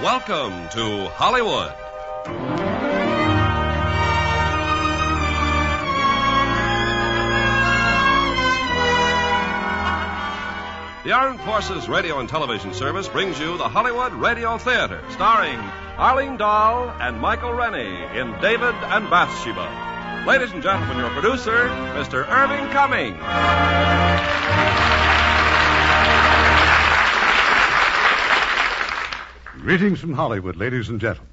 Welcome to Hollywood. The Armed Forces Radio and Television Service brings you the Hollywood Radio Theatre, starring Arlene, Dahl, and Michael Rennie in David and Bathsheba. Ladies and gentlemen, your producer, Mr. Irving Cumming. Greetings from Hollywood, ladies and gentlemen.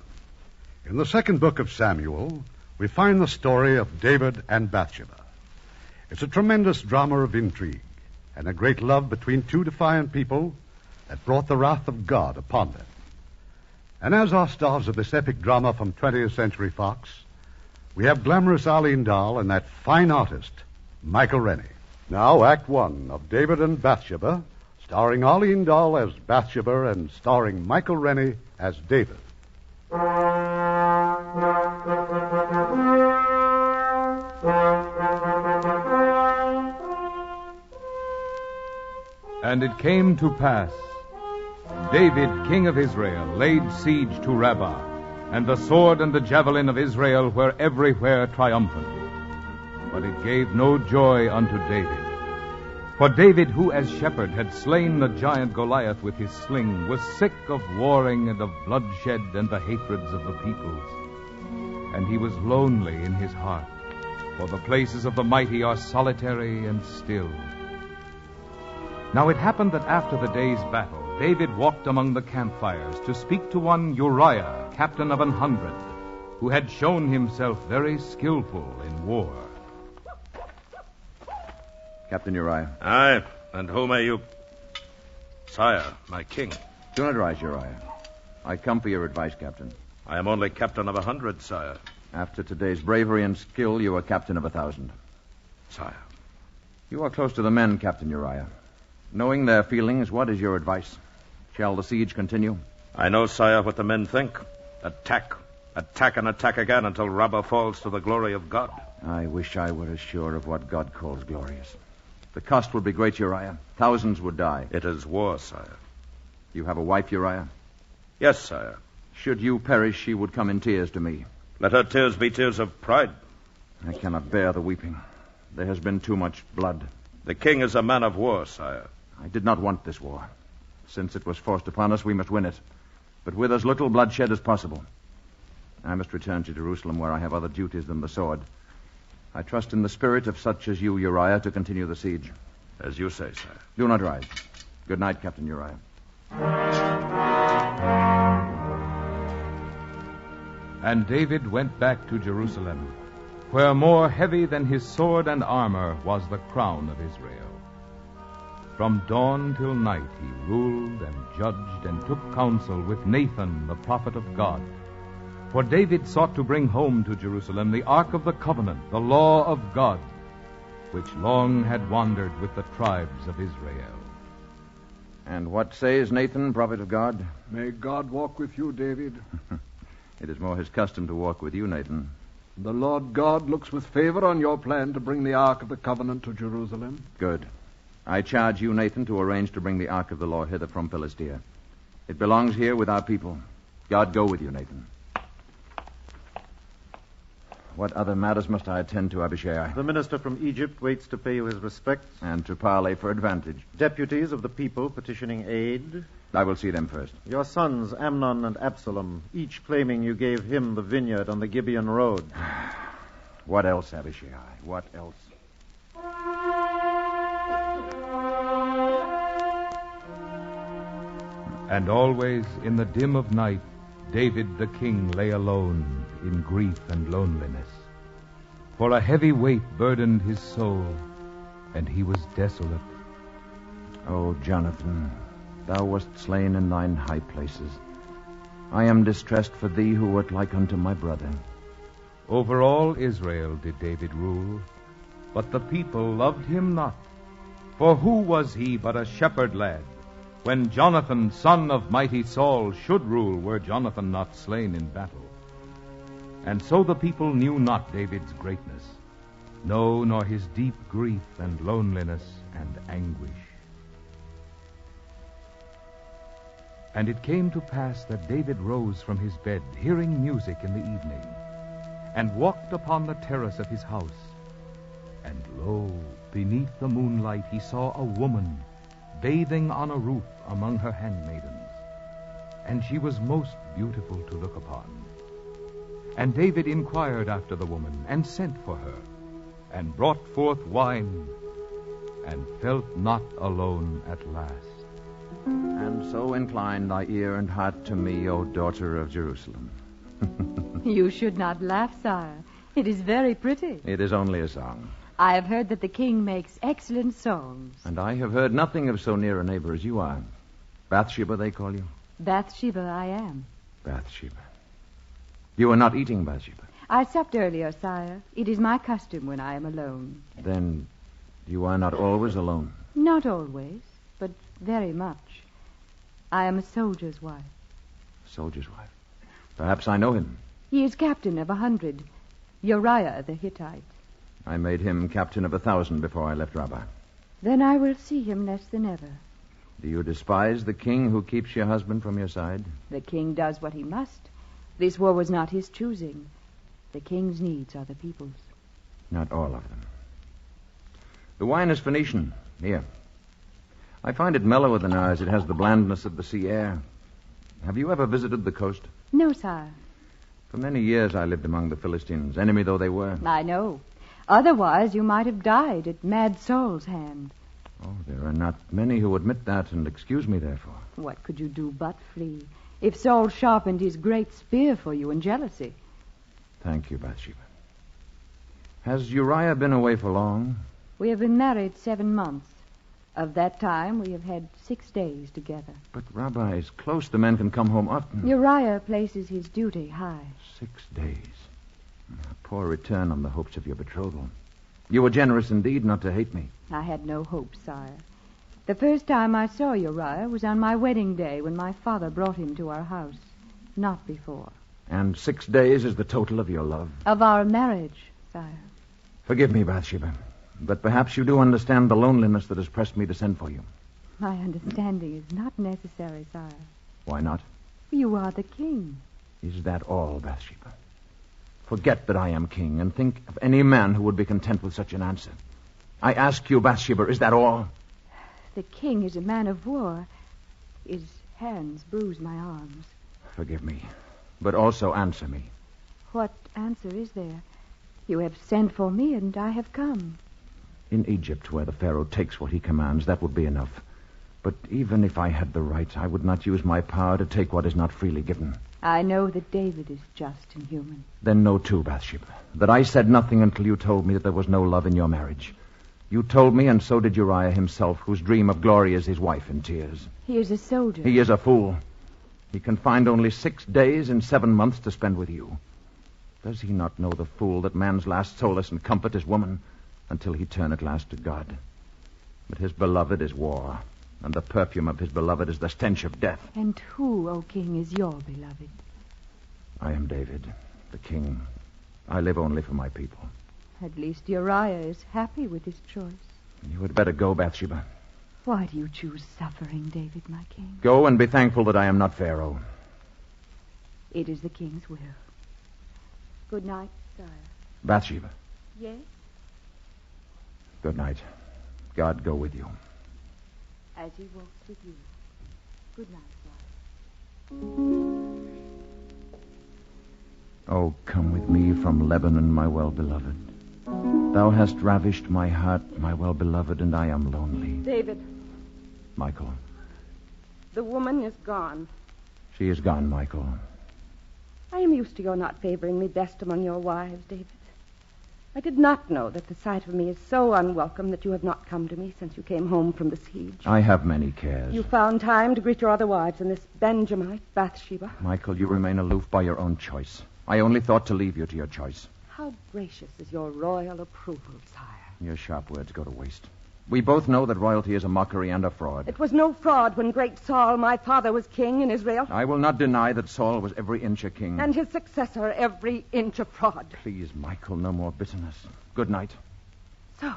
In the second book of Samuel, we find the story of David and Bathsheba. It's a tremendous drama of intrigue and a great love between two defiant people that brought the wrath of God upon them. And as our stars of this epic drama from 20th Century Fox, we have glamorous Arlene Dahl and that fine artist, Michael Rennie. Now, Act One of David and Bathsheba, starring Arlene Dahl as Bathsheba and starring Michael Rennie as David. And it came to pass, David, king of Israel, laid siege to Rabbah, and the sword and the javelin of Israel were everywhere triumphant. But it gave no joy unto David. For David, who as shepherd had slain the giant Goliath with his sling, was sick of warring and of bloodshed and the hatreds of the peoples. And he was lonely in his heart, for the places of the mighty are solitary and still. Now it happened that after the day's battle, David walked among the campfires to speak to one Uriah, captain of 100, who had shown himself very skillful in war. Captain Uriah. Aye, and who may you... Sire, my king. Do not rise, Uriah. I come for your advice, Captain. I am only captain of 100, sire. After today's bravery and skill, you are captain of 1,000. Sire. You are close to the men, Captain Uriah. Knowing their feelings, what is your advice? Shall the siege continue? I know, sire, what the men think. Attack. Attack and attack again until Rabbah falls to the glory of God. I wish I were as sure of what God calls glorious. The cost would be great, Uriah. Thousands would die. It is war, sire. You have a wife, Uriah? Yes, sire. Should you perish, she would come in tears to me. Let her tears be tears of pride. I cannot bear the weeping. There has been too much blood. The king is a man of war, sire. I did not want this war. Since it was forced upon us, we must win it. But with as little bloodshed as possible. I must return to Jerusalem, where I have other duties than the sword. I trust in the spirit of such as you, Uriah, to continue the siege. As you say, sire. Do not rise. Good night, Captain Uriah. And David went back to Jerusalem, where more heavy than his sword and armor was the crown of Israel. From dawn till night he ruled and judged and took counsel with Nathan, the prophet of God. For David sought to bring home to Jerusalem the Ark of the Covenant, the law of God, which long had wandered with the tribes of Israel. And what says Nathan, prophet of God? May God walk with you, David. It is more his custom to walk with you, Nathan. The Lord God looks with favor on your plan to bring the Ark of the Covenant to Jerusalem. Good. I charge you, Nathan, to arrange to bring the Ark of the Lord hither from Philistia. It belongs here with our people. God go with you, Nathan. What other matters must I attend to, Abishai? The minister from Egypt waits to pay you his respects. And to parley for advantage. Deputies of the people petitioning aid. I will see them first. Your sons, Amnon and Absalom, each claiming you gave him the vineyard on the Gibeon road. What else, Abishai? What else? And always in the dim of night, David the king lay alone in grief and loneliness. For a heavy weight burdened his soul, and he was desolate. O Jonathan, thou wast slain in thine high places. I am distressed for thee who wert like unto my brother. Over all Israel did David rule, but the people loved him not. For who was he but a shepherd lad, when Jonathan, son of mighty Saul, should rule were Jonathan not slain in battle? And so the people knew not David's greatness, no, nor his deep grief and loneliness and anguish. And it came to pass that David rose from his bed, hearing music in the evening, and walked upon the terrace of his house. And lo, beneath the moonlight he saw a woman bathing on a roof among her handmaidens, and she was most beautiful to look upon. And David inquired after the woman, and sent for her, and brought forth wine, and felt not alone at last. And so incline thy ear and heart to me, O daughter of Jerusalem. You should not laugh, sire. It is very pretty. It is only a song. I have heard that the king makes excellent songs. And I have heard nothing of so near a neighbor as you are. Bathsheba, they call you? Bathsheba I am. Bathsheba. You are not eating, Bathsheba. I supped earlier, sire. It is my custom when I am alone. Then you are not always alone? Not always, but very much. I am a soldier's wife. Soldier's wife. Perhaps I know him. He is captain of 100. Uriah the Hittite. I made him captain of 1,000 before I left Rabbah. Then I will see him less than ever. Do you despise the king who keeps your husband from your side? The king does what he must. This war was not his choosing. The king's needs are the people's. Not all of them. The wine is Phoenician. Here. I find it mellower than ours. It has the blandness of the sea air. Have you ever visited the coast? No, sire. For many years I lived among the Philistines, enemy though they were. I know. Otherwise you might have died at Mad Saul's hand. Oh, there are not many who admit that, and excuse me therefore. What could you do but flee? If Saul sharpened his great spear for you in jealousy. Thank you, Bathsheba. Has Uriah been away for long? We have been married 7 months. Of that time, we have had 6 days together. But Rabbi is close. The men can come home often. Uriah places his duty high. 6 days. A poor return on the hopes of your betrothal. You were generous indeed not to hate me. I had no hope, sire. The first time I saw Uriah was on my wedding day when my father brought him to our house. Not before. And 6 days is the total of your love? Of our marriage, sire. Forgive me, Bathsheba, but perhaps you do understand the loneliness that has pressed me to send for you. My understanding is not necessary, sire. Why not? You are the king. Is that all, Bathsheba? Forget that I am king and think of any man who would be content with such an answer. I ask you, Bathsheba, is that all? The king is a man of war. His hands bruise my arms. Forgive me, but also answer me. What answer is there? You have sent for me, and I have come. In Egypt, where the Pharaoh takes what he commands, that would be enough. But even if I had the right, I would not use my power to take what is not freely given. I know that David is just and human. Then know, too, Bathsheba, that I said nothing until you told me that there was no love in your marriage. You told me, and so did Uriah himself, whose dream of glory is his wife in tears. He is a soldier. He is a fool. He can find only 6 days in 7 months to spend with you. Does he not know, the fool, that man's last solace and comfort is woman, until he turn at last to God? But his beloved is war, and the perfume of his beloved is the stench of death. And who, O king, is your beloved? I am David, the king. I live only for my people. At least Uriah is happy with his choice. You had better go, Bathsheba. Why do you choose suffering, David, my king? Go and be thankful that I am not Pharaoh. It is the king's will. Good night, sire. Bathsheba. Yes? Good night. God go with you. As he walks with you. Good night, sire. Oh, come with me from Lebanon, my well-beloved. Thou hast ravished my heart, my well-beloved, and I am lonely. David. Michael. The woman is gone. She is gone, Michael. I am used to your not favoring me best among your wives, David. I did not know that the sight of me is so unwelcome that you have not come to me since you came home from the siege. I have many cares. You found time to greet your other wives and this Benjamite, Bathsheba. Michael, you remain aloof by your own choice. I only thought to leave you to your choice. How gracious is your royal approval, sire. Your sharp words go to waste. We both know that royalty is a mockery and a fraud. It was no fraud when great Saul, my father, was king in Israel. I will not deny that Saul was every inch a king. And his successor every inch a fraud. Please, Michael, no more bitterness. Good night. So,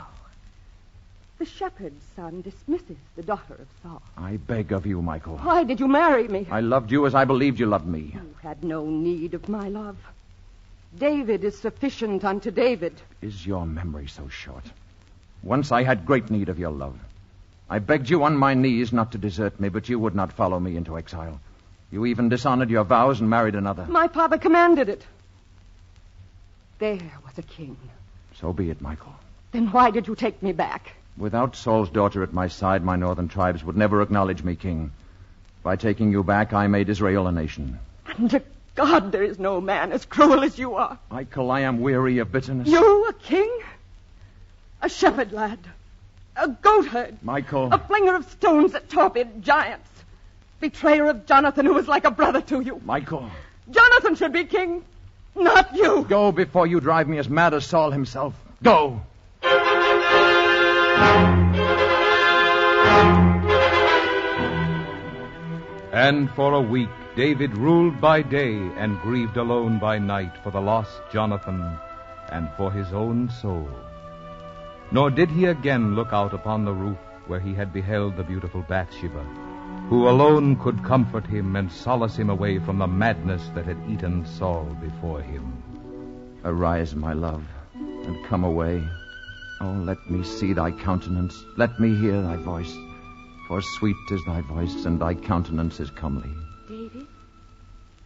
The shepherd's son dismisses the daughter of Saul. I beg of you, Michael. Why did you marry me? I loved you as I believed you loved me. You had no need of my love. David is sufficient unto David. Is your memory so short? Once I had great need of your love. I begged you on my knees not to desert me, but you would not follow me into exile. You even dishonored your vows and married another. My father commanded it. There was a king. So be it, Michael. Then why did you take me back? Without Saul's daughter at my side, my northern tribes would never acknowledge me king. By taking you back, I made Israel a nation. Under God, there is no man as cruel as you are. Michael, I am weary of bitterness. You, a king? A shepherd lad? A goatherd? Michael. A flinger of stones that torpid giants? Betrayer of Jonathan, who was like a brother to you? Michael. Jonathan should be king, not you. Go before you drive me as mad as Saul himself. Go. And for a week, David ruled by day and grieved alone by night for the lost Jonathan and for his own soul. Nor did he again look out upon the roof where he had beheld the beautiful Bathsheba, who alone could comfort him and solace him away from the madness that had eaten Saul before him. Arise, my love, and come away. Oh, let me see thy countenance. Let me hear thy voice. For sweet is thy voice, and thy countenance is comely. David?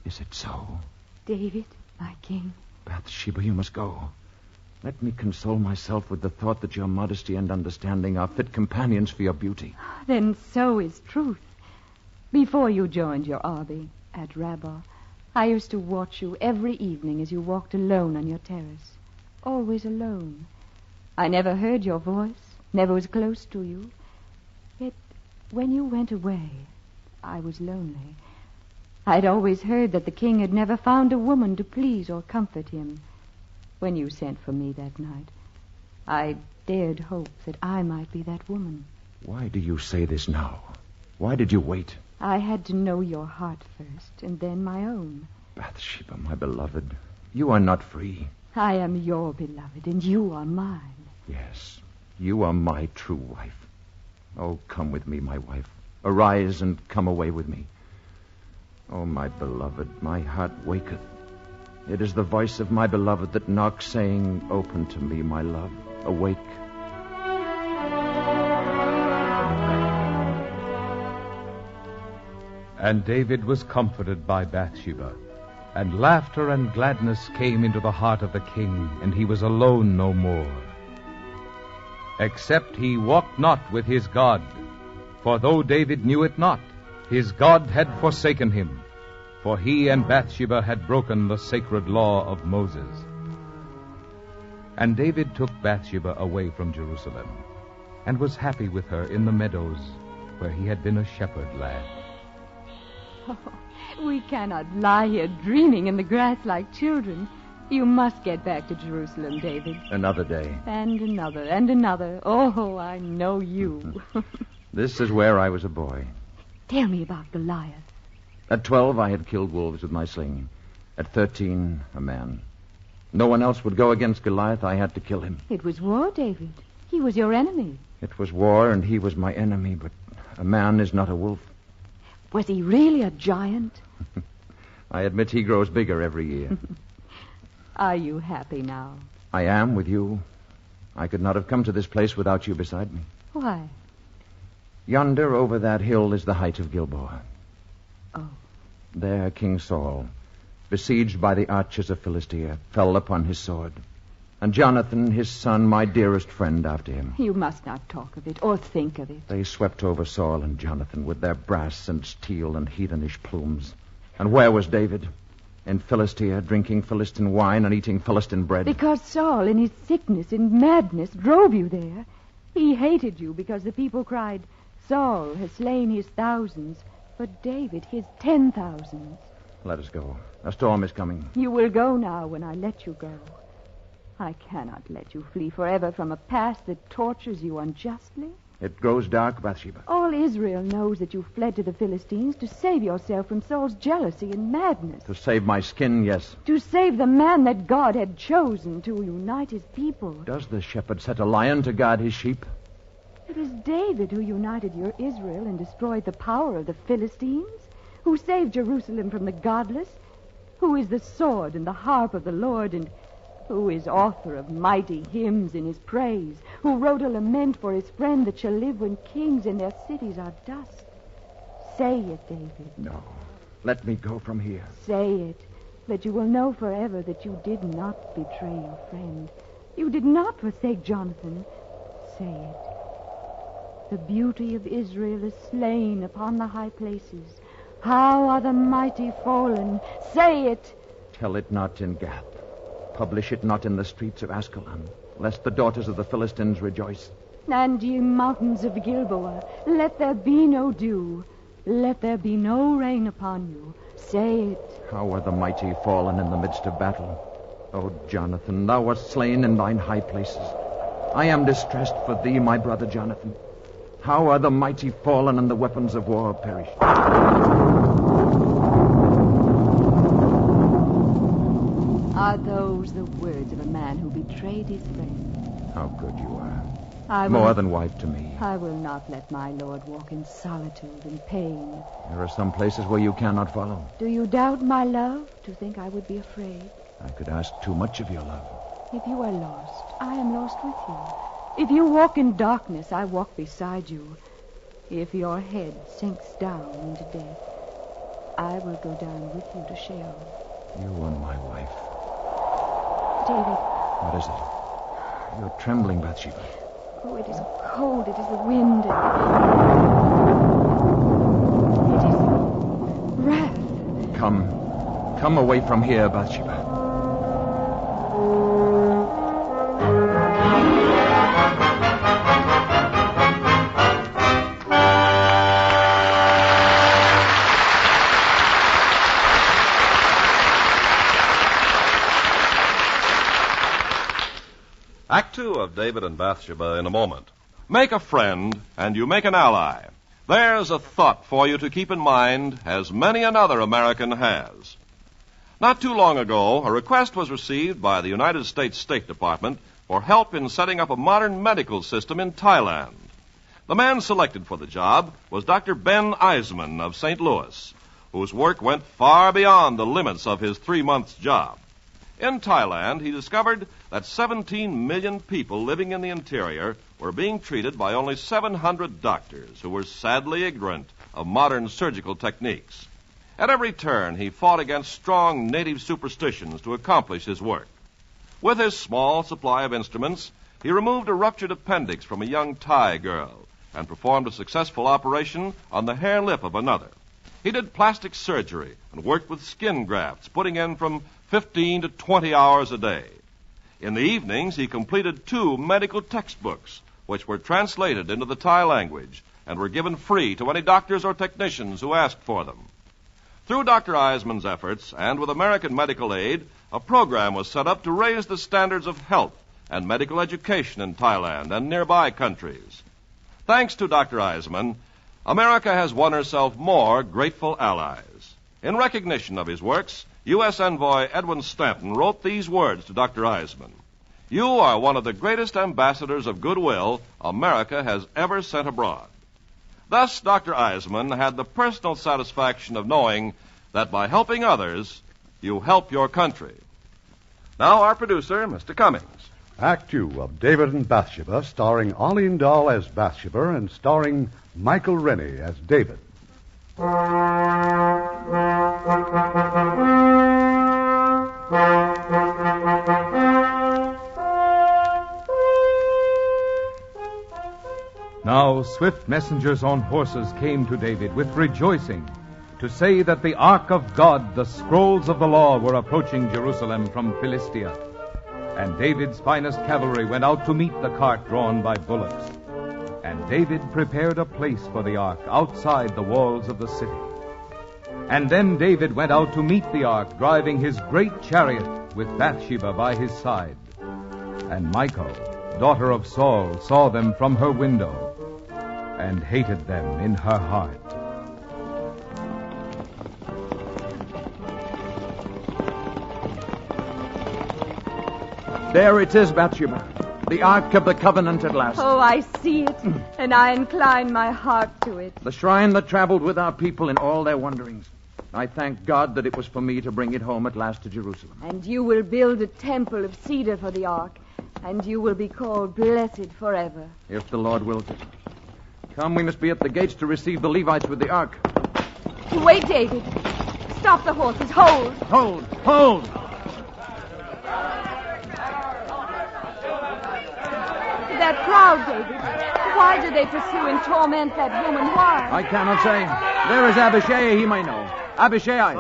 Is it so? David, my king. Bathsheba, you must go. Let me console myself with the thought that your modesty and understanding are fit companions for your beauty. Then so is truth. Before you joined your army at Rabbah, I used to watch you every evening as you walked alone on your terrace. Always alone. I never heard your voice, never was close to you. Yet when you went away, I was lonely. I'd always heard that the king had never found a woman to please or comfort him. When you sent for me that night, I dared hope that I might be that woman. Why do you say this now? Why did you wait? I had to know your heart first, and then my own. Bathsheba, my beloved, you are not free. I am your beloved, and you are mine. Yes, you are my true wife. Oh, come with me, my wife. Arise and come away with me. Oh, my beloved, my heart waketh. It is the voice of my beloved that knocks, saying, Open to me, my love. Awake. And David was comforted by Bathsheba, and laughter and gladness came into the heart of the king, and he was alone no more. Except he walked not with his God, for though David knew it not, his God had forsaken him, for he and Bathsheba had broken the sacred law of Moses. And David took Bathsheba away from Jerusalem, and was happy with her in the meadows where he had been a shepherd lad. Oh, we cannot lie here dreaming in the grass like children. You must get back to Jerusalem, David. Another day. And another, and another. Oh, I know you. This is where I was a boy. Tell me about Goliath. At 12, I had killed wolves with my sling. At 13, a man. No one else would go against Goliath. I had to kill him. It was war, David. He was your enemy. It was war, and he was my enemy, but a man is not a wolf. Was he really a giant? I admit he grows bigger every year. Are you happy now? I am with you. I could not have come to this place without you beside me. Why? Yonder over that hill is the height of Gilboa. Oh. There King Saul, besieged by the archers of Philistia, fell upon his sword. And Jonathan, his son, my dearest friend, after him. You must not talk of it or think of it. They swept over Saul and Jonathan with their brass and steel and heathenish plumes. And where was David? In Philistia, drinking Philistine wine and eating Philistine bread. Because Saul, in his sickness and madness, drove you there. He hated you because the people cried, Saul has slain his thousands, but David his 10,000s. Let us go. A storm is coming. You will go now when I let you go. I cannot let you flee forever from a past that tortures you unjustly. It grows dark, Bathsheba. All Israel knows that you fled to the Philistines to save yourself from Saul's jealousy and madness. To save my skin, yes. To save the man that God had chosen to unite his people. Does the shepherd set a lion to guard his sheep? It was David who united your Israel and destroyed the power of the Philistines, who saved Jerusalem from the godless, who is the sword and the harp of the Lord, and who is author of mighty hymns in his praise, who wrote a lament for his friend that shall live when kings in their cities are dust. Say it, David. No. Let me go from here. Say it, that you will know forever that you did not betray your friend. You did not forsake Jonathan. Say it. The beauty of Israel is slain upon the high places. How are the mighty fallen? Say it. Tell it not in Gath. Publish it not in the streets of Ascalon, lest the daughters of the Philistines rejoice. And ye mountains of Gilboa, let there be no dew. Let there be no rain upon you. Say it. How are the mighty fallen in the midst of battle? O Jonathan, thou wast slain in thine high places. I am distressed for thee, my brother Jonathan. How are the mighty fallen and the weapons of war perished? Are those the words of a man who betrayed his friend? How good you are. I More than wife to me. I will not let my lord walk in solitude and pain. There are some places where you cannot follow. Do you doubt my love to think I would be afraid? I could ask too much of your love. If you are lost, I am lost with you. If you walk in darkness, I walk beside you. If your head sinks down into death, I will go down with you to Sheol. You and my wife. David. What is it? You're trembling, Bathsheba. Oh, it is cold. It is the wind. It is wrath. Come away from here, Bathsheba. Act 2 of David and Bathsheba in a moment. Make a friend, and you make an ally. There's a thought for you to keep in mind, as many another American has. Not too long ago, a request was received by the United States State Department for help in setting up a modern medical system in Thailand. The man selected for the job was Dr. Ben Eisman of St. Louis, whose work went far beyond the limits of his 3-month job. In Thailand, he discovered that 17 million people living in the interior were being treated by only 700 doctors who were sadly ignorant of modern surgical techniques. At every turn, he fought against strong native superstitions to accomplish his work. With his small supply of instruments, he removed a ruptured appendix from a young Thai girl and performed a successful operation on the hair lip of another. He did plastic surgery and worked with skin grafts, putting in from 15 to 20 hours a day. In the evenings, he completed 2 medical textbooks, which were translated into the Thai language and were given free to any doctors or technicians who asked for them. Through Dr. Eisman's efforts and with American medical aid, a program was set up to raise the standards of health and medical education in Thailand and nearby countries. Thanks to Dr. Eisman, America has won herself more grateful allies. In recognition of his works, U.S. Envoy Edwin Stanton wrote these words to Dr. Eisman. You are one of the greatest ambassadors of goodwill America has ever sent abroad. Thus, Dr. Eisman had the personal satisfaction of knowing that by helping others, you help your country. Now, our producer, Mr. Cummings. Act 2 of David and Bathsheba, starring Arlene Dahl as Bathsheba and starring Michael Rennie as David. Now swift messengers on horses came to David with rejoicing to say that the ark of God, the scrolls of the law, were approaching Jerusalem from Philistia. And David's finest cavalry went out to meet the cart drawn by bullocks. And David prepared a place for the ark outside the walls of the city. And then David went out to meet the ark, driving his great chariot with Bathsheba by his side. And Michal, daughter of Saul, saw them from her window and hated them in her heart. There it is, Bathsheba. The Ark of the Covenant at last. Oh, I see it, and I incline my heart to it. The shrine that traveled with our people in all their wanderings. I thank God that it was for me to bring it home at last to Jerusalem. And you will build a temple of cedar for the Ark, and you will be called blessed forever. If the Lord wills it. Come, we must be at the gates to receive the Levites with the Ark. Wait, David. Stop the horses. Hold. Hold! Hold! That crowd, David. Why do they pursue and torment that woman? Why? I cannot say. There is Abishai, he may know. Abishai.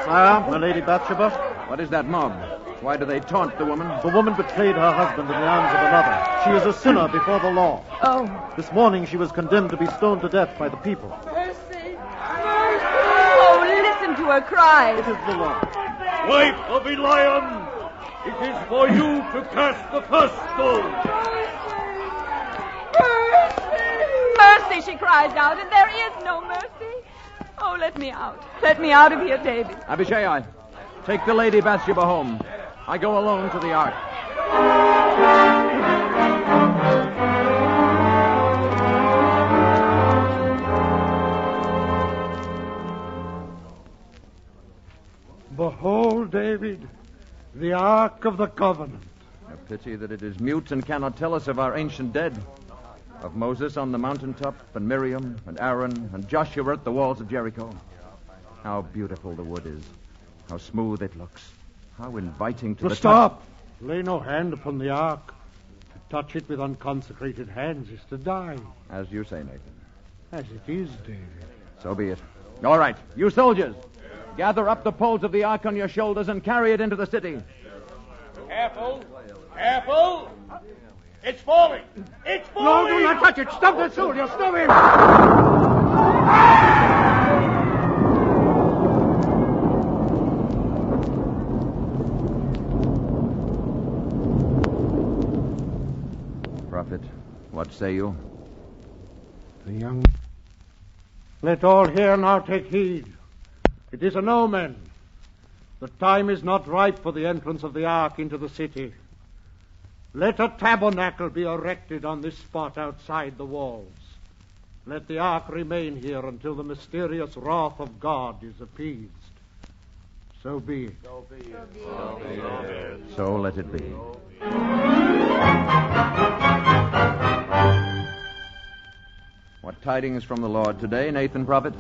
Sire, my Lady Bathsheba. What is that mob? Why do they taunt the woman? The woman betrayed her husband in the arms of another. She is a sinner before the law. Oh. This morning she was condemned to be stoned to death by the people. Mercy. Mercy. Oh, listen to her cry. It is the law. Wife of Eliam, it is for you to cast the first stone. Mercy, she cries out, and there is no mercy. Oh, let me out. Let me out of here, David. Abishai, take the Lady Bathsheba home. I go alone to the Ark. Behold, David, the Ark of the Covenant. A pity that it is mute and cannot tell us of our ancient dead. Of Moses on the mountaintop, and Miriam, and Aaron, and Joshua at the walls of Jericho. How beautiful the wood is. How smooth it looks. How inviting to the Stop! Lay no hand upon the Ark. To touch it with unconsecrated hands is to die. As you say, Nathan. As it is, David. So be it. All right, you soldiers. Gather up the poles of the Ark on your shoulders and carry it into the city. Careful! Careful! It's falling! It's falling! No, do not touch it! Stop that soldier! Stop him! Prophet, what say you? The young... Let all here now take heed. It is an omen. The time is not ripe for the entrance of the Ark into the city. Let a tabernacle be erected on this spot outside the walls. Let the Ark remain here until the mysterious wrath of God is appeased. So be it. So be it. So be it. So let it be. What tidings from the Lord today, Nathan Prophet?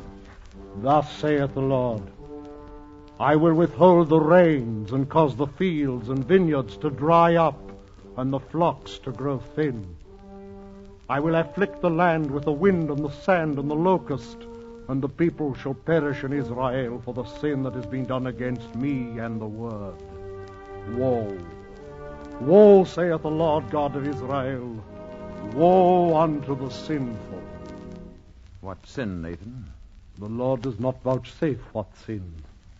Thus saith the Lord, I will withhold the rains and cause the fields and vineyards to dry up and the flocks to grow thin. I will afflict the land with the wind and the sand and the locust, and the people shall perish in Israel for the sin that has been done against me and the word. Woe! Woe, saith the Lord God of Israel. Woe unto the sinful. What sin, Nathan? The Lord does not vouchsafe what sin,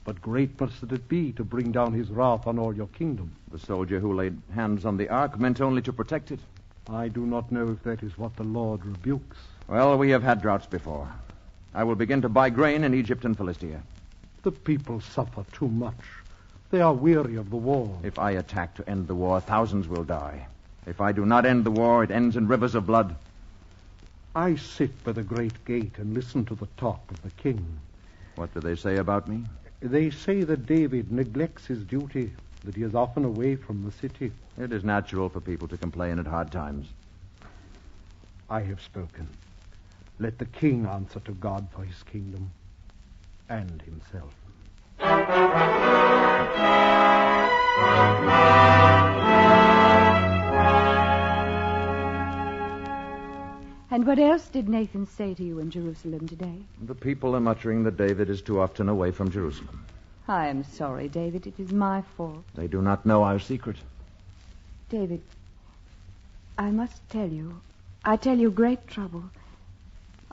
but great must it be to bring down his wrath on all your kingdom. The soldier who laid hands on the Ark meant only to protect it. I do not know if that is what the Lord rebukes. Well, we have had droughts before. I will begin to buy grain in Egypt and Philistia. The people suffer too much. They are weary of the war. If I attack to end the war, thousands will die. If I do not end the war, it ends in rivers of blood. I sit by the great gate and listen to the talk of the king. What do they say about me? They say that David neglects his duty, that he is often away from the city. It is natural for people to complain at hard times. I have spoken. Let the king answer to God for his kingdom and himself. And what else did Nathan say to you in Jerusalem today? The people are muttering that David is too often away from Jerusalem. I am sorry, David. It is my fault. They do not know our secret. David, I must tell you. I tell you great trouble.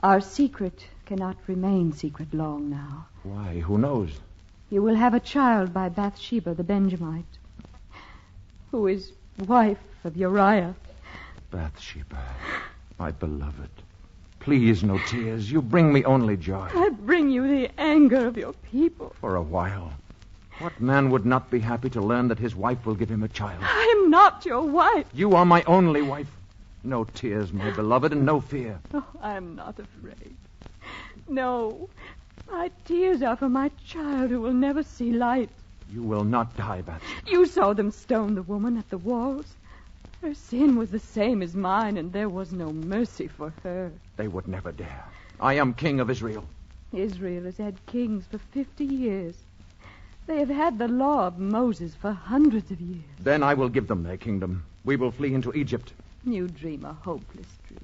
Our secret cannot remain secret long now. Why? Who knows? You will have a child by Bathsheba, the Benjamite, who is wife of Uriah. Bathsheba, my beloved. Please, no tears. You bring me only joy. I bring you the anger of your people. For a while. What man would not be happy to learn that his wife will give him a child? I am not your wife. You are my only wife. No tears, my beloved, and no fear. Oh, I am not afraid. No. My tears are for my child who will never see light. You will not die, Bathsheba. You saw them stone the woman at the walls. Her sin was the same as mine, and there was no mercy for her. They would never dare. I am king of Israel. Israel has had kings for 50 years. They have had the law of Moses for hundreds of years. Then I will give them their kingdom. We will flee into Egypt. You dream a hopeless dream.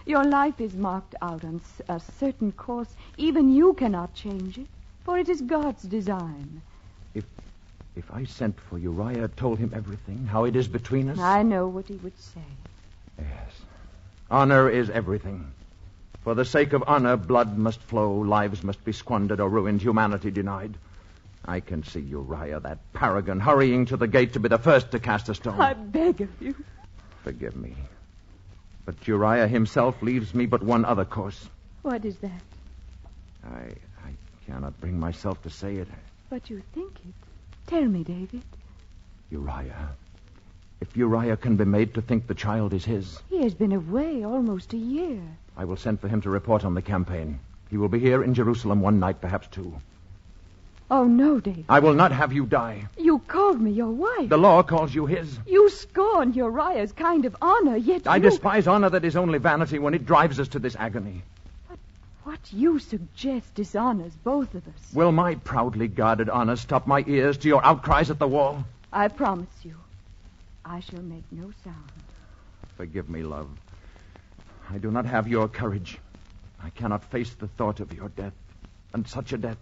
Your life is marked out on a certain course. Even you cannot change it, for it is God's design. If I sent for Uriah, told him everything, how it is between us... I know what he would say. Yes. Honor is everything. For the sake of honor, blood must flow, lives must be squandered or ruined, humanity denied. I can see Uriah, that paragon, hurrying to the gate to be the first to cast a stone. I beg of you. Forgive me. But Uriah himself leaves me but one other course. What is that? I cannot bring myself to say it. But you think it. Tell me, David. Uriah. If Uriah can be made to think the child is his... He has been away almost a year. I will send for him to report on the campaign. He will be here in Jerusalem one night, perhaps two. Oh, no, David. I will not have you die. You called me your wife. The law calls you his. You scorned Uriah's kind of honor, yet I despise honor that is only vanity when it drives us to this agony. But what you suggest dishonors both of us. Will my proudly guarded honor stop my ears to your outcries at the wall? I promise you, I shall make no sound. Forgive me, love. I do not have your courage. I cannot face the thought of your death, and such a death.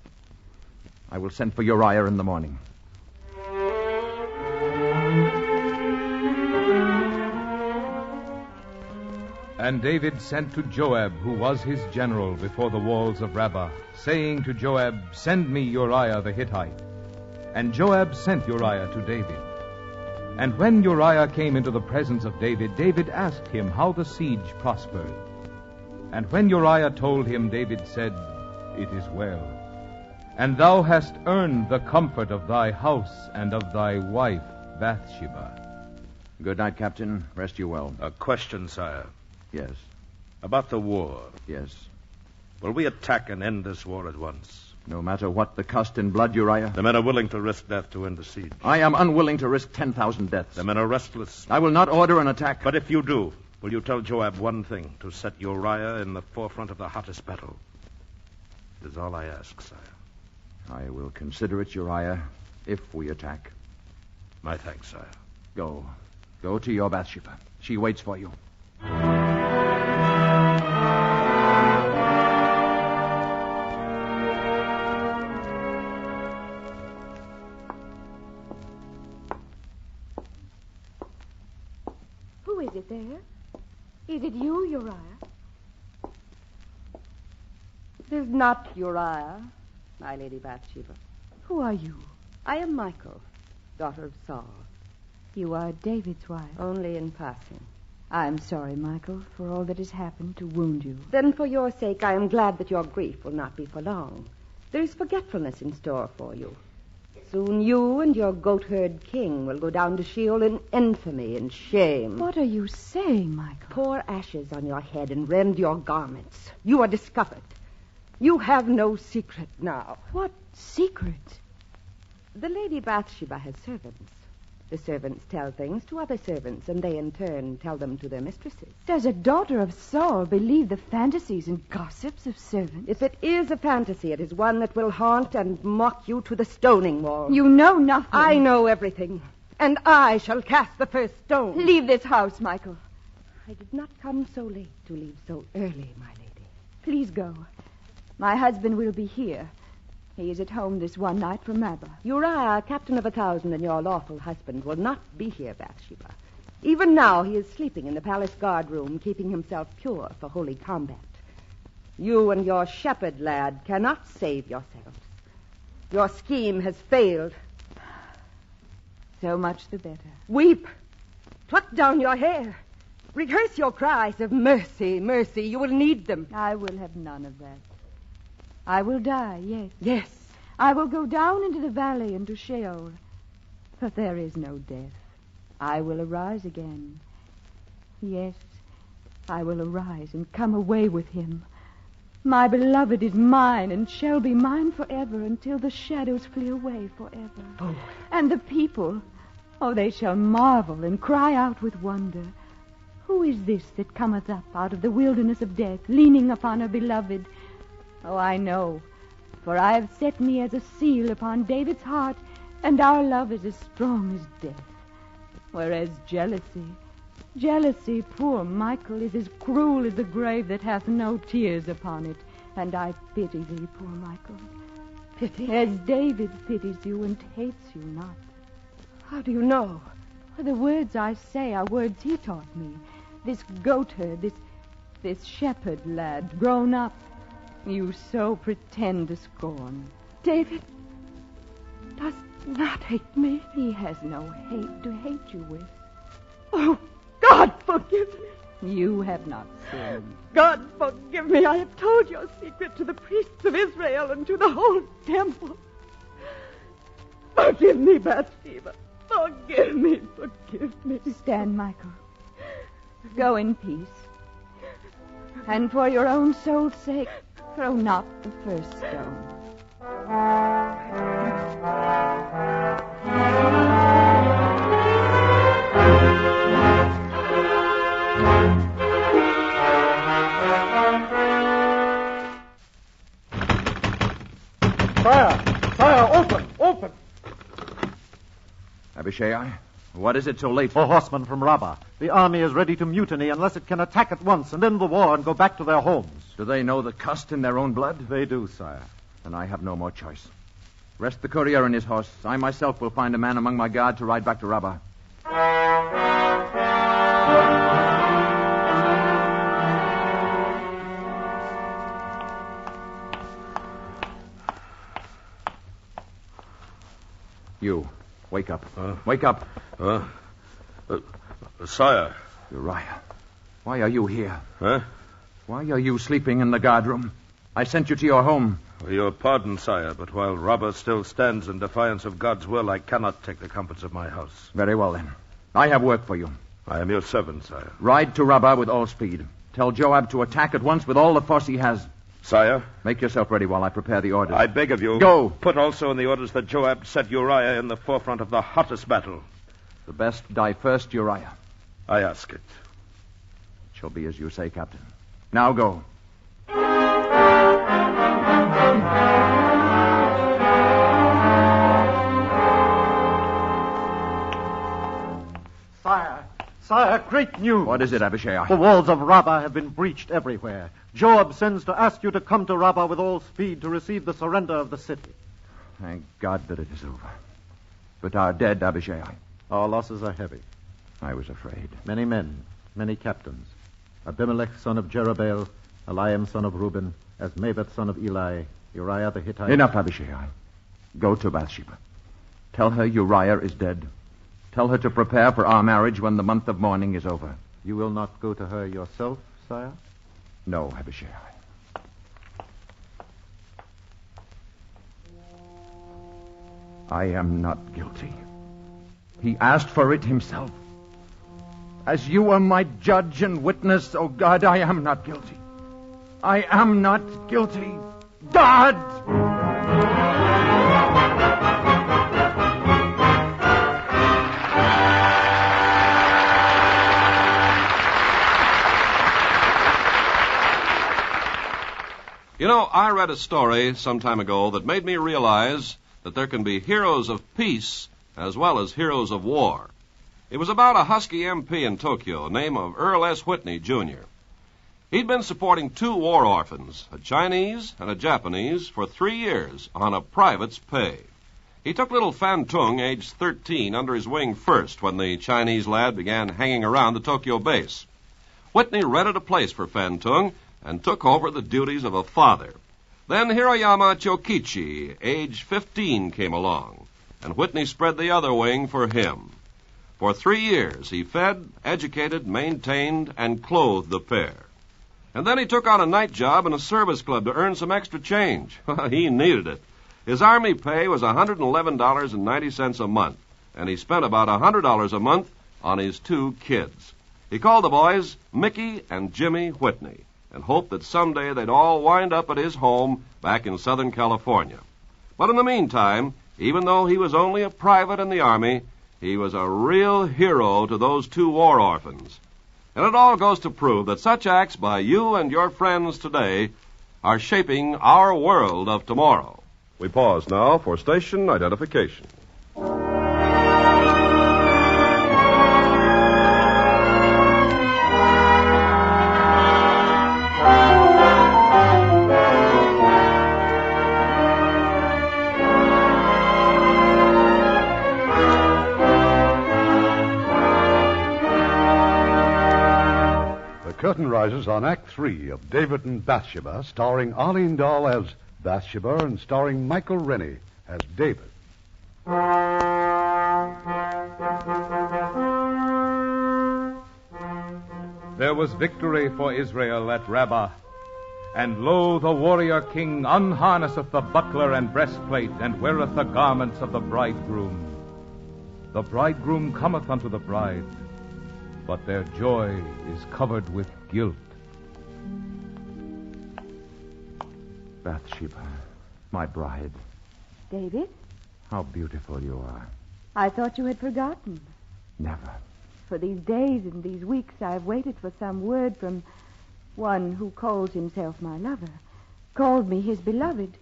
I will send for Uriah in the morning. And David sent to Joab, who was his general, before the walls of Rabbah, saying to Joab, "Send me Uriah the Hittite." And Joab sent Uriah to David. And when Uriah came into the presence of David, David asked him how the siege prospered. And when Uriah told him, David said, "It is well. And thou hast earned the comfort of thy house and of thy wife, Bathsheba." Good night, Captain. Rest you well. A question, sire. Yes. About the war. Yes. Will we attack and end this war at once? No matter what the cost in blood, Uriah. The men are willing to risk death to end the siege. I am unwilling to risk 10,000 deaths. The men are restless. I will not order an attack. But if you do, will you tell Joab one thing, to set Uriah in the forefront of the hottest battle? It is all I ask, sire. I will consider it, Uriah, if we attack. My thanks, sire. Go. Go to your Bathsheba. She waits for you. Who is it there? Is it you, Uriah? It is not Uriah, my Lady Bathsheba. Who are you? I am Michal, daughter of Saul. You are David's wife. Only in passing. I'm sorry, Michal, for all that has happened to wound you. Then for your sake, I am glad that your grief will not be for long. There is forgetfulness in store for you. Soon you and your goat-herd king will go down to Sheol in infamy and shame. What are you saying, Michal? Pour ashes on your head and rend your garments. You are discovered. You have no secret now. What secret? The Lady Bathsheba has servants. The servants tell things to other servants, and they in turn tell them to their mistresses. Does a daughter of Saul believe the fantasies and gossips of servants? If it is a fantasy, it is one that will haunt and mock you to the stoning wall. You know nothing. I know everything, and I shall cast the first stone. Leave this house, Michal. I did not come so late to leave so early, my lady. Please go. My husband will be here. He is at home this one night from Rabbah. Uriah, captain of 1,000, and your lawful husband will not be here, Bathsheba. Even now he is sleeping in the palace guard room, keeping himself pure for holy combat. You and your shepherd lad cannot save yourselves. Your scheme has failed. So much the better. Weep. Pluck down your hair. Rehearse your cries of mercy, mercy. You will need them. I will have none of that. I will die, yes. Yes. I will go down into the valley, into Sheol. But there is no death. I will arise again. Yes, I will arise and come away with him. My beloved is mine and shall be mine forever until the shadows flee away forever. Oh. And the people, they shall marvel and cry out with wonder. Who is this that cometh up out of the wilderness of death, leaning upon her beloved? Oh, I know, for I have set me as a seal upon David's heart, and our love is as strong as death. Whereas jealousy, poor Michael, is as cruel as the grave that hath no tears upon it, and I pity thee, poor Michael. Pity? As David pities you and hates you not. How do you know? The words I say are words he taught me. This goatherd, this shepherd lad, grown up, you so pretend to scorn. David does not hate me. He has no hate to hate you with. Oh, God forgive me. You have not sinned. God forgive me. I have told your secret to the priests of Israel and to the whole temple. Forgive me, Bathsheba. Forgive me. Stand, Michael. Go in peace. And for your own soul's sake, throw not the first stone. Sire, open! Abishai, what is it so late? O horsemen from Rabbah, the army is ready to mutiny unless it can attack at once and end the war and go back to their homes. Do they know the cost in their own blood? They do, sire. Then I have no more choice. Rest the courier and his horse. I myself will find a man among my guard to ride back to Rabbah. You, wake up. Wake up. Sire. Uriah, why are you here? Huh? Why are you sleeping in the guardroom? I sent you to your home. Your pardon, sire, but while Rabbah still stands in defiance of God's will, I cannot take the comforts of my house. Very well, then. I have work for you. I am your servant, sire. Ride to Rabbah with all speed. Tell Joab to attack at once with all the force he has. Sire? Make yourself ready while I prepare the orders. I beg of you. Go. Put also in the orders that Joab set Uriah in the forefront of the hottest battle. The best die first, Uriah. I ask it. It shall be as you say, Captain. Now go. Sire, great news. What is it, Abishai? The walls of Rabbah have been breached everywhere. Joab sends to ask you to come to Rabbah with all speed to receive the surrender of the city. Thank God that it is over. But our dead, Abishai. Our losses are heavy. I was afraid. Many men, many captains. Abimelech, son of Jerubbaal, Eliam, son of Reuben, Asmavet, son of Eli, Uriah the Hittite. Enough, Abishai. Go to Bathsheba. Tell her Uriah is dead. Tell her to prepare for our marriage when the month of mourning is over. You will not go to her yourself, sire? No, Abishai. I am not guilty. He asked for it himself. As you are my judge and witness, oh God, I am not guilty. I am not guilty. God! You know, I read a story some time ago that made me realize that there can be heroes of peace as well as heroes of war. It was about a husky MP in Tokyo, name of Earl S. Whitney, Jr. He'd been supporting 2 war orphans, a Chinese and a Japanese, for 3 years on a private's pay. He took little Fan Tung, aged 13, under his wing first when the Chinese lad began hanging around the Tokyo base. Whitney rented a place for Fan Tung and took over the duties of a father. Then Hiroyama Chokichi, age 15, came along, and Whitney spread the other wing for him. For 3 years, he fed, educated, maintained, and clothed the pair. And then he took on a night job in a service club to earn some extra change. He needed it. His army pay was $111.90 a month, and he spent about $100 a month on his 2 kids. He called the boys Mickey and Jimmy Whitney and hoped that someday they'd all wind up at his home back in Southern California. But in the meantime, even though he was only a private in the Army, he was a real hero to those 2 war orphans. And it all goes to prove that such acts by you and your friends today are shaping our world of tomorrow. We pause now for station identification. The curtain rises on Act 3 of David and Bathsheba, starring Arlene Dahl as Bathsheba and starring Michael Rennie as David. There was victory for Israel at Rabbah. And lo, the warrior king unharnesseth the buckler and breastplate, and weareth the garments of the bridegroom. The bridegroom cometh unto the bride, but their joy is covered with guilt. Bathsheba, my bride, David, how beautiful you are. I thought you had forgotten. Never. For these days and these weeks I have waited for some word from one who calls himself my lover, called me his beloved,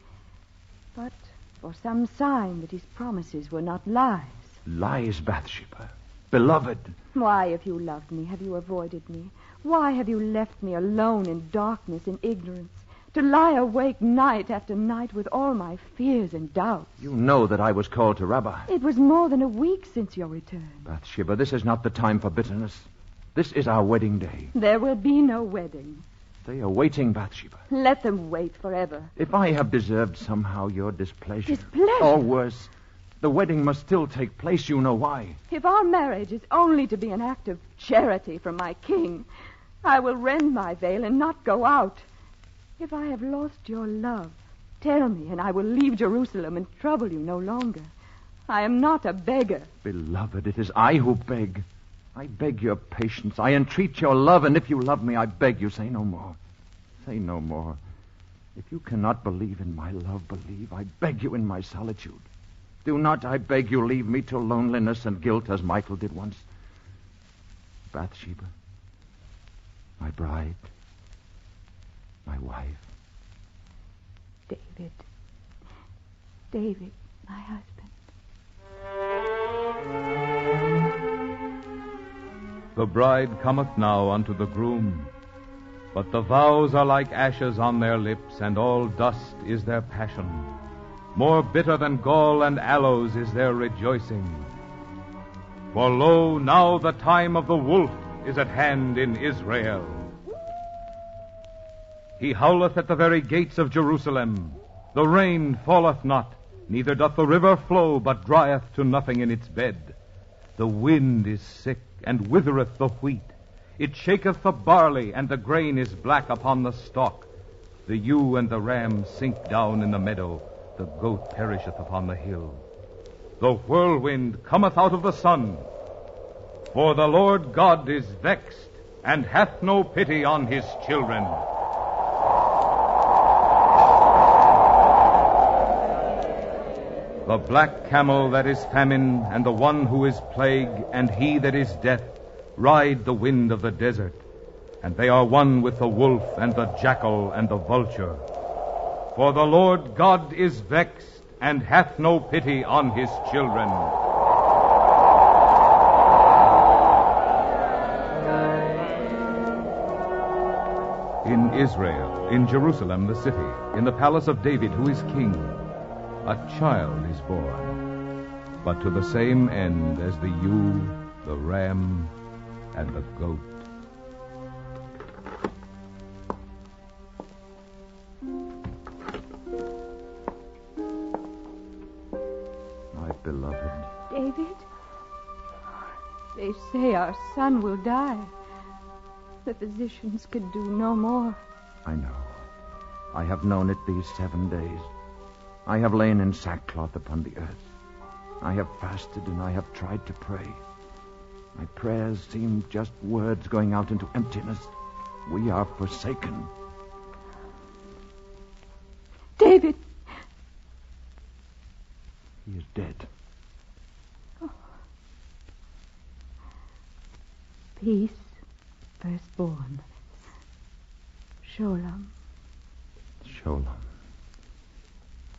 but for some sign that his promises were not lies. Lies, Bathsheba. Beloved. Why, if you loved me, have you avoided me? Why have you left me alone in darkness and ignorance, to lie awake night after night with all my fears and doubts? You know that I was called to Rabbah. It was more than a week since your return. Bathsheba, this is not the time for bitterness. This is our wedding day. There will be no wedding. They are waiting, Bathsheba. Let them wait forever. If I have deserved somehow your displeasure... Displeasure? Or worse, the wedding must still take place. You know why. If our marriage is only to be an act of charity from my king, I will rend my veil and not go out. If I have lost your love, tell me, and I will leave Jerusalem and trouble you no longer. I am not a beggar. Beloved, it is I who beg. I beg your patience. I entreat your love, and if you love me, I beg you, say no more. Say no more. If you cannot believe in my love, believe. I beg you in my solitude. Do not, I beg you, leave me to loneliness and guilt as Michael did once. Bathsheba, my bride, my wife. David. David, my husband. The bride cometh now unto the groom, but the vows are like ashes on their lips, and all dust is their passion. More bitter than gall and aloes is their rejoicing. For lo, now the time of the wolf is at hand in Israel. He howleth at the very gates of Jerusalem. The rain falleth not, neither doth the river flow, but drieth to nothing in its bed. The wind is sick, and withereth the wheat. It shaketh the barley, and the grain is black upon the stalk. The ewe and the ram sink down in the meadow. The goat perisheth upon the hill. The whirlwind cometh out of the sun. For the Lord God is vexed, and hath no pity on his children. The black camel that is famine, and the one who is plague, and he that is death, ride the wind of the desert, and they are one with the wolf and the jackal and the vulture. For the Lord God is vexed, and hath no pity on his children. In Israel, in Jerusalem the city, in the palace of David who is king, a child is born, but to the same end as the ewe, the ram, and the goat. My beloved. David? They say our son will die. The physicians could do no more. I know. I have known it these 7 days. I have lain in sackcloth upon the earth. I have fasted and I have tried to pray. My prayers seem just words going out into emptiness. We are forsaken. David! He is dead. Oh. Peace, firstborn. Sholem. Sholem.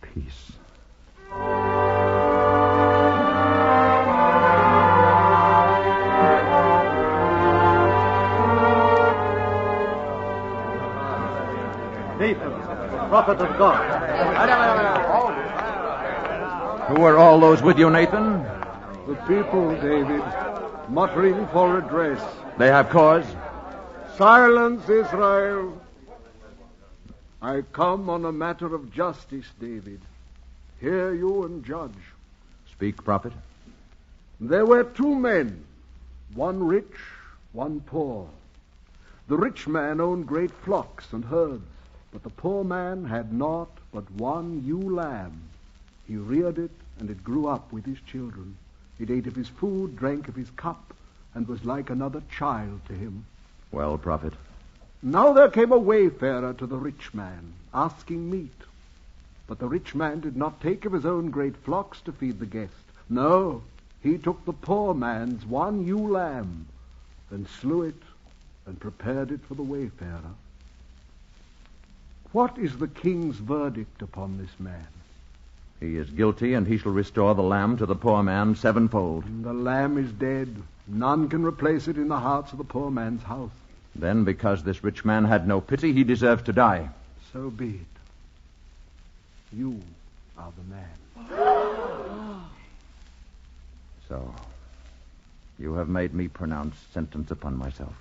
Peace. Nathan, prophet of God. Who are all those with you, Nathan? The people, David, muttering for redress. They have cause? Silence, Israel. I come on a matter of justice, David. Hear you and judge. Speak, prophet. There were two men, one rich, one poor. The rich man owned great flocks and herds, but the poor man had naught but one ewe lamb. He reared it, and it grew up with his children. It ate of his food, drank of his cup, and was like another child to him. Well, prophet. Now there came a wayfarer to the rich man, asking meat. But the rich man did not take of his own great flocks to feed the guest. No, he took the poor man's one ewe lamb, and slew it, and prepared it for the wayfarer. What is the king's verdict upon this man? He is guilty, and he shall restore the lamb to the poor man sevenfold. The lamb is dead. None can replace it in the hearts of the poor man's house. Then, because this rich man had no pity, he deserves to die. So be it. You are the man. So, you have made me pronounce sentence upon myself.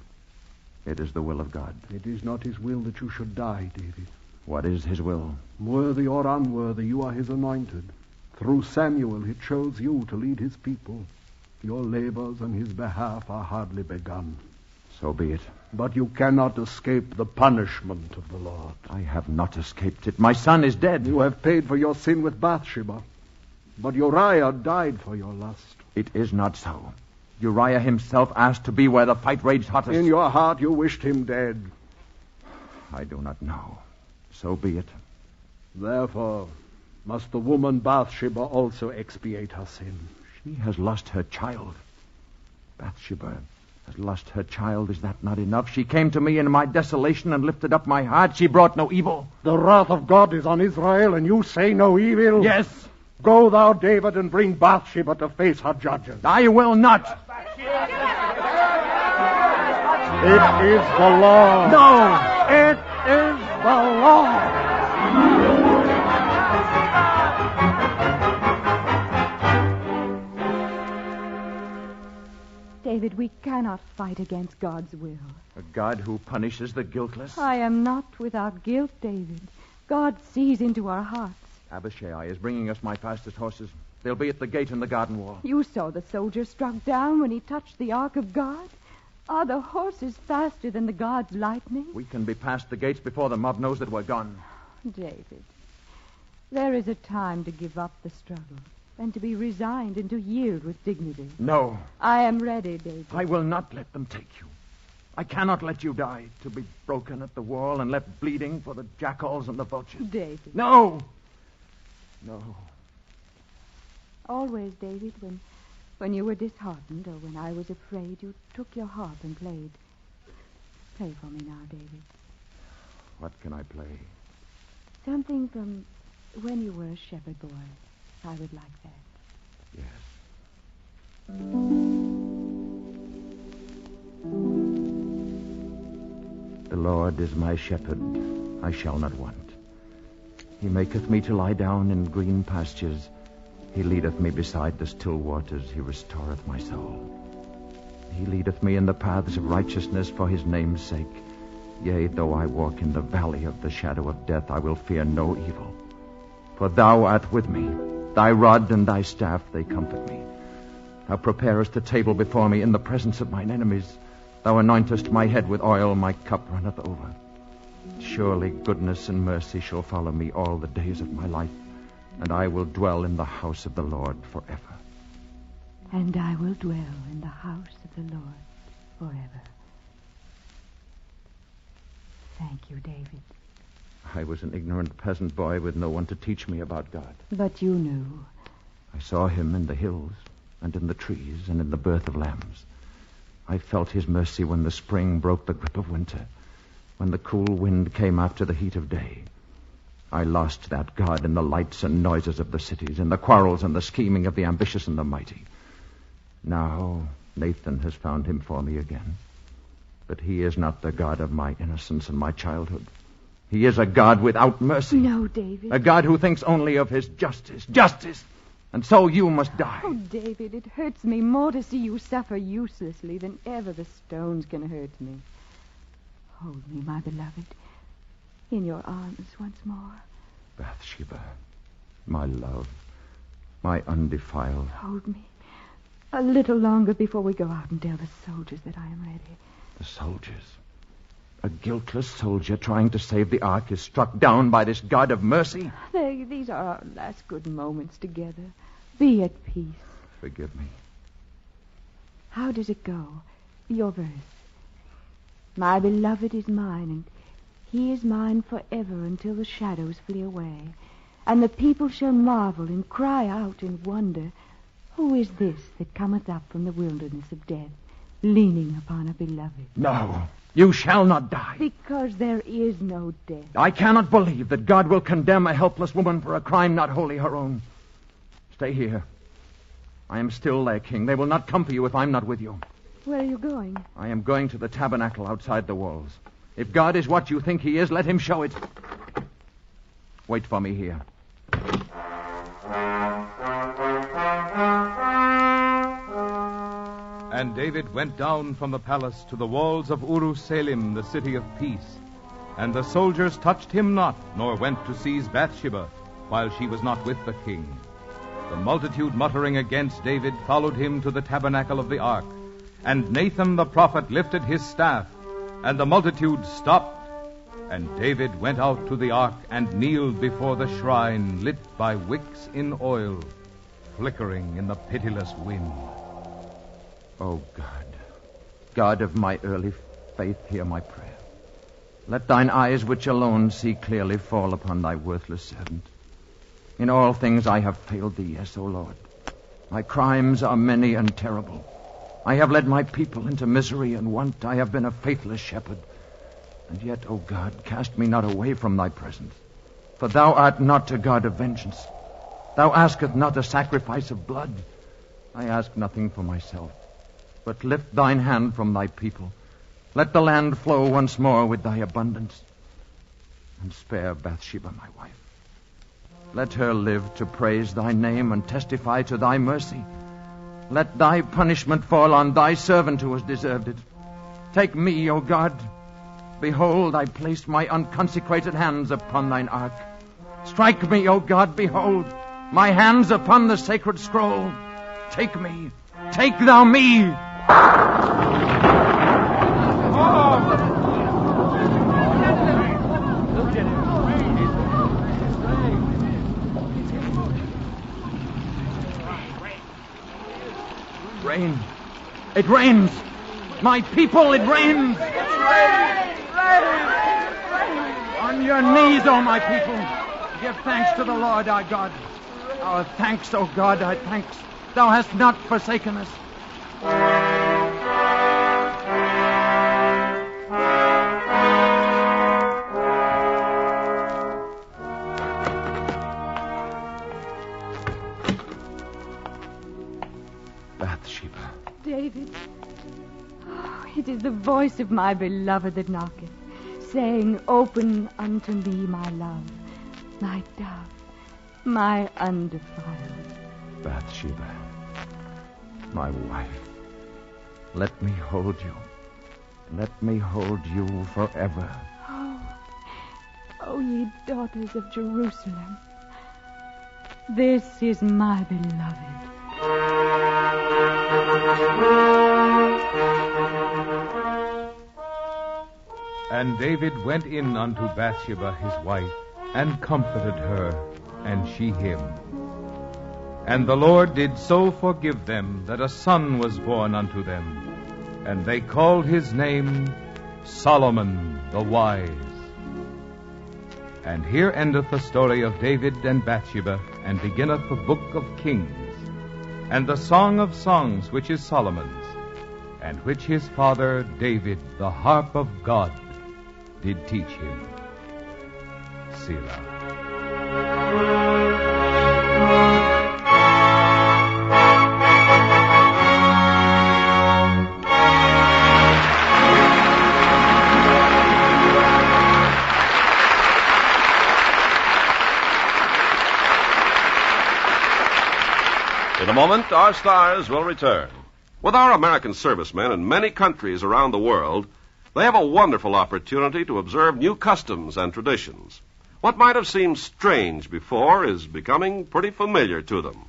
It is the will of God. It is not his will that you should die, David. What is his will? Worthy or unworthy, you are his anointed. Through Samuel, he chose you to lead his people. Your labors on his behalf are hardly begun. So be it. But you cannot escape the punishment of the Lord. I have not escaped it. My son is dead. You have paid for your sin with Bathsheba. But Uriah died for your lust. It is not so. Uriah himself asked to be where the fight raged hottest. In your heart you wished him dead. I do not know. So be it. Therefore, must the woman Bathsheba also expiate her sin. She has lost her child. Bathsheba has lost her child. Is that not enough? She came to me in my desolation and lifted up my heart. She brought no evil. The wrath of God is on Israel, and you say no evil? Yes. Go thou, David, and bring Bathsheba to face her judges. I will not. It is the law. No. It is the law. David, we cannot fight against God's will. A God who punishes the guiltless? I am not without guilt, David. God sees into our hearts. Abishai is bringing us my fastest horses. They'll be at the gate in the garden wall. You saw the soldier struck down when he touched the ark of God. Are the horses faster than the God's lightning? We can be past the gates before the mob knows that we're gone. David, there is a time to give up the struggle and to be resigned and to yield with dignity. No. I am ready, David. I will not let them take you. I cannot let you die, to be broken at the wall and left bleeding for the jackals and the vultures. David. No. No. Always, David, when you were disheartened or when I was afraid, you took your harp and played. Play for me now, David. What can I play? Something from when you were a shepherd boy. I would like that. Yes. The Lord is my shepherd. I shall not want. He maketh me to lie down in green pastures. He leadeth me beside the still waters. He restoreth my soul. He leadeth me in the paths of righteousness for his name's sake. Yea, though I walk in the valley of the shadow of death, I will fear no evil. For thou art with me. Thy rod and thy staff, they comfort me. Thou preparest a table before me in the presence of mine enemies. Thou anointest my head with oil, my cup runneth over. Surely goodness and mercy shall follow me all the days of my life, and I will dwell in the house of the Lord forever. and I will dwell in the house of the Lord forever. Thank you, David. I was an ignorant peasant boy with no one to teach me about God. But you knew. I saw him in the hills and in the trees and in the birth of lambs. I felt his mercy when the spring broke the grip of winter, when the cool wind came after the heat of day. I lost that God in the lights and noises of the cities, in the quarrels and the scheming of the ambitious and the mighty. Now Nathan has found him for me again. But he is not the God of my innocence and my childhood. He is a God without mercy. No, David. A God who thinks only of his justice. Justice! And so you must die. Oh, David, it hurts me more to see you suffer uselessly than ever the stones can hurt me. Hold me, my beloved, in your arms once more. Bathsheba, my love, my undefiled. Hold me a little longer before we go out and tell the soldiers that I am ready. The soldiers? A guiltless soldier trying to save the ark is struck down by this God of mercy? These are our last good moments together. Be at peace. Forgive me. How does it go? Your verse. My beloved is mine, and he is mine forever until the shadows flee away. And the people shall marvel and cry out in wonder, who is this that cometh up from the wilderness of death, leaning upon a beloved? No, you shall not die. Because there is no death. I cannot believe that God will condemn a helpless woman for a crime not wholly her own. Stay here. I am still their king. They will not come for you if I'm not with you. Where are you going? I am going to the tabernacle outside the walls. If God is what you think he is, let him show it. Wait for me here. And David went down from the palace to the walls of Jerusalem, the city of peace. And the soldiers touched him not, nor went to seize Bathsheba, while she was not with the king. The multitude muttering against David followed him to the tabernacle of the ark. And Nathan the prophet lifted his staff, and the multitude stopped. And David went out to the ark and kneeled before the shrine, lit by wicks in oil, flickering in the pitiless wind. Oh, God, God of my early faith, hear my prayer. Let thine eyes, which alone see clearly, fall upon thy worthless servant. In all things I have failed thee, yes, O Lord. My crimes are many and terrible. I have led my people into misery and want. I have been a faithless shepherd. And yet, O God, cast me not away from thy presence. For thou art not a God of vengeance. Thou askest not a sacrifice of blood. I ask nothing for myself. But lift thine hand from thy people. Let the land flow once more with thy abundance. And spare Bathsheba, my wife. Let her live to praise thy name and testify to thy mercy. Let thy punishment fall on thy servant who has deserved it. Take me, O God. Behold, I place my unconsecrated hands upon thine ark. Strike me, O God, behold, my hands upon the sacred scroll. Take me. Take thou me. Rain. It rains. My people, it rains. On your knees, O my people. Give thanks to the Lord our God. Our thanks, O God, our thanks. Thou hast not forsaken us. Bathsheba. David. Oh, it is the voice of my beloved that knocketh, saying, open unto me, my love, my dove, my undefiled. Bathsheba, my wife, let me hold you. Let me hold you forever. Oh, ye daughters of Jerusalem, this is my beloved. And David went in unto Bathsheba his wife, and comforted her, and she him. And the Lord did so forgive them that a son was born unto them, and they called his name Solomon the Wise. And here endeth the story of David and Bathsheba, and beginneth the book of Kings, and the song of songs which is Solomon's, and which his father David, the harp of God, did teach him. Selah. In a moment, our stars will return. With our American servicemen in many countries around the world, they have a wonderful opportunity to observe new customs and traditions. What might have seemed strange before is becoming pretty familiar to them.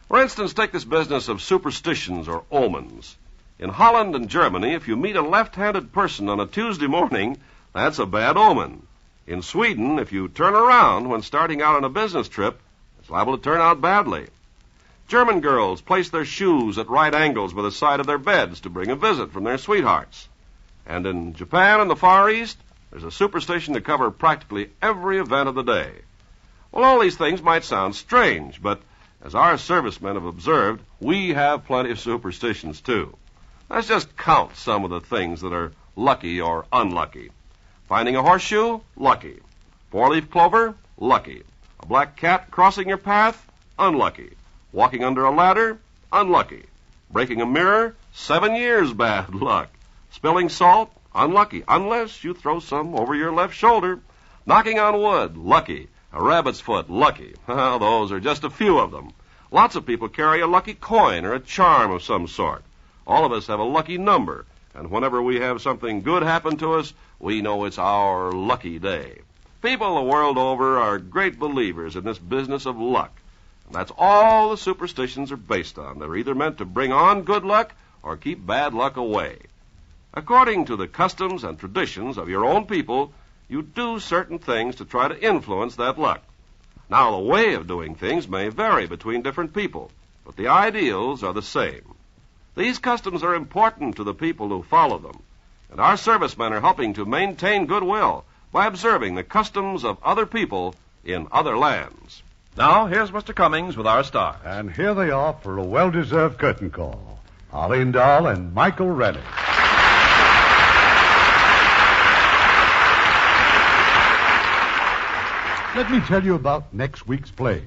For instance, take this business of superstitions or omens. In Holland and Germany, if you meet a left-handed person on a Tuesday morning, that's a bad omen. In Sweden, if you turn around when starting out on a business trip, it's liable to turn out badly. German girls place their shoes at right angles by the side of their beds to bring a visit from their sweethearts. And in Japan and the Far East, there's a superstition to cover practically every event of the day. Well, all these things might sound strange, but as our servicemen have observed, we have plenty of superstitions, too. Let's just count some of the things that are lucky or unlucky. Finding a horseshoe? Lucky. Four-leaf clover? Lucky. A black cat crossing your path? Unlucky. Walking under a ladder? Unlucky. Breaking a mirror? 7 years bad luck. Spilling salt? Unlucky, unless you throw some over your left shoulder. Knocking on wood? Lucky. A rabbit's foot? Lucky. Well, those are just a few of them. Lots of people carry a lucky coin or a charm of some sort. All of us have a lucky number, and whenever we have something good happen to us, we know it's our lucky day. People the world over are great believers in this business of luck. And that's all the superstitions are based on. They're either meant to bring on good luck or keep bad luck away. According to the customs and traditions of your own people, you do certain things to try to influence that luck. Now, the way of doing things may vary between different people, but the ideals are the same. These customs are important to the people who follow them, and our servicemen are helping to maintain goodwill by observing the customs of other people in other lands. Now, here's Mr. Cummings with our stars. And here they are for a well-deserved curtain call. Arlene Dahl and Michael Rennie. Let me tell you about next week's play.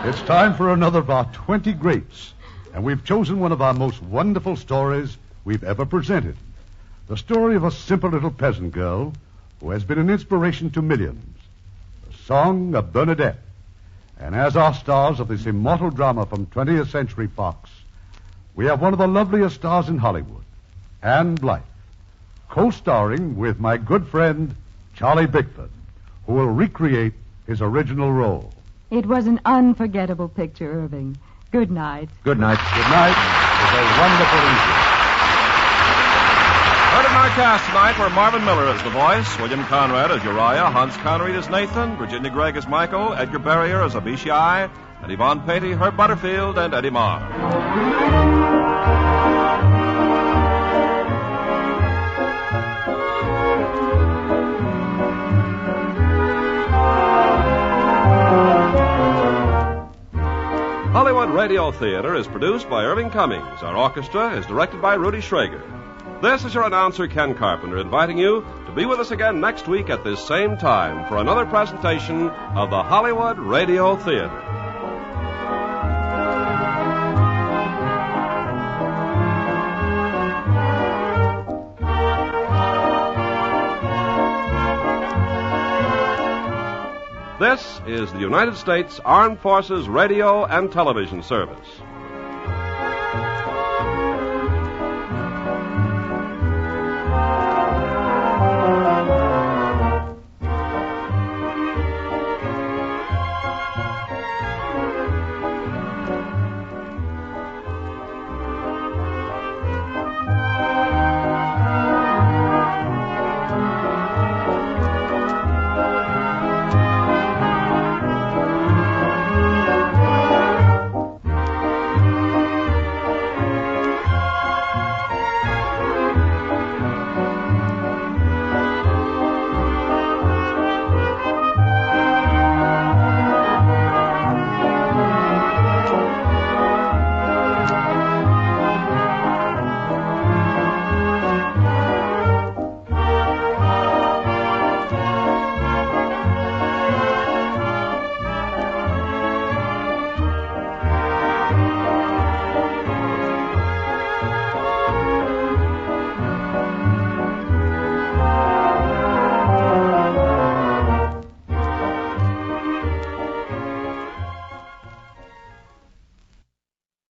It's time for another of our 20 greats, and we've chosen one of our most wonderful stories we've ever presented. The story of a simple little peasant girl who has been an inspiration to millions. The Song of Bernadette. And as our stars of this immortal drama from 20th Century Fox, we have one of the loveliest stars in Hollywood, Anne Blythe, co-starring with my good friend Charlie Bickford, who will recreate his original role. It was an unforgettable picture, Irving. Good night. Good night. Good night. It was a wonderful evening. Heard in our cast tonight were Marvin Miller as the voice, William Conrad as Uriah, Hans Conried as Nathan, Virginia Gregg as Michael, Edgar Barrier as Abishai, and Yvonne Patey, Herb Butterfield, and Eddie Marr. Hollywood Radio Theatre is produced by Irving Cummings. Our orchestra is directed by Rudy Schrager. This is your announcer, Ken Carpenter, inviting you to be with us again next week at this same time for another presentation of the Hollywood Radio Theatre. This is the United States Armed Forces Radio and Television Service.